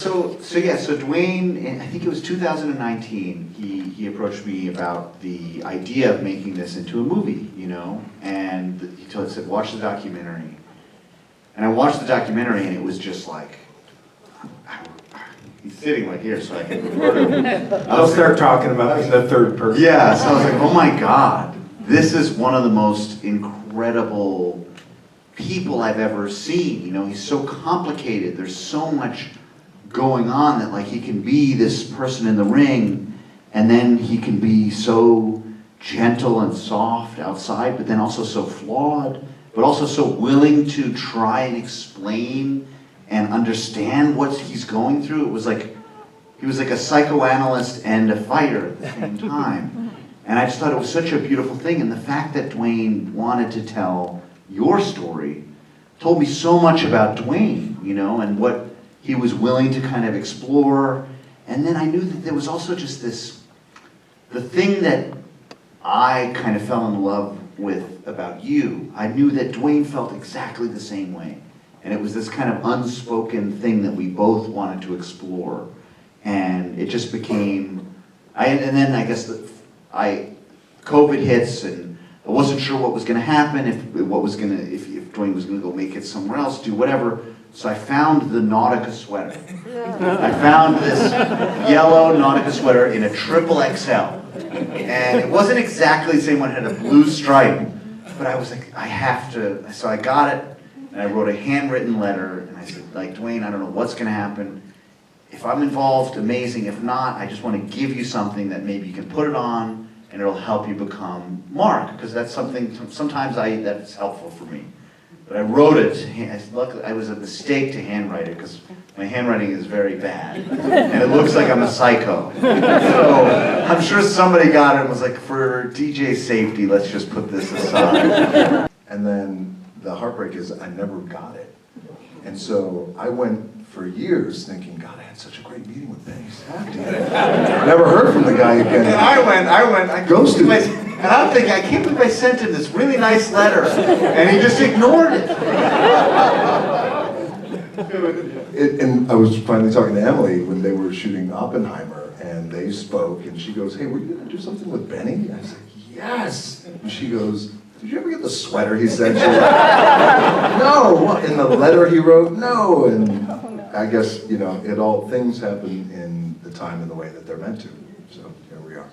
So Dwayne, I think it was 2019, he approached me about the idea of making this into a movie, you know, and he said, watch the documentary. And I watched the documentary and it was just like, he's sitting right here so I can refer to him. I'll start talking about it in the third person. Yeah, so I was like, oh my God, this is one of the most incredible people I've ever seen. You know, he's so complicated, there's so much going on that like he can be this person in the ring and then he can be so gentle and soft outside, but then also so flawed, but also so willing to try and explain and understand what he's going through. It was like, he was like a psychoanalyst and a fighter at the same time. And I just thought it was such a beautiful thing. And the fact that Dwayne wanted to tell your story told me so much about Dwayne, you know, and what he was willing to kind of explore. And then I knew that there was also just this, the thing that I kind of fell in love with about you. I knew that Dwayne felt exactly the same way. And it was this kind of unspoken thing that we both wanted to explore. And it just became, and then I guess COVID hits and I wasn't sure what was gonna happen, if Dwayne was gonna go make it somewhere else, do whatever. So I found the Nautica sweater. I found this yellow Nautica sweater in a XXL. And it wasn't exactly the same one, it had a blue stripe. But I was like, I have to, so I got it, and I wrote a handwritten letter, and I said, like, Dwayne, I don't know what's gonna happen. If I'm involved, amazing. If not, I just want to give you something that maybe you can put it on, and it'll help you become Mark, because that's something, sometimes that's helpful for me. But I wrote it, luckily it was a mistake to handwrite it, because my handwriting is very bad, and it looks like I'm a psycho. So I'm sure somebody got it and was like, for DJ safety, let's just put this aside. And then the heartbreak is I never got it. And so I went for years thinking, God, I had such a great meeting with Benny Safdie. I never heard from the guy again. And I ghosted me. And I'm thinking, I can't believe I sent him this really nice letter, and he just ignored it. And I was finally talking to Emily when they were shooting Oppenheimer, and they spoke, and she goes, hey, were you gonna do something with Benny? And I said, yes. And she goes, did you ever get the sweater he sent you? No. In the letter he wrote, no. And I guess, you know, things happen in the time and the way that they're meant to. So here we are.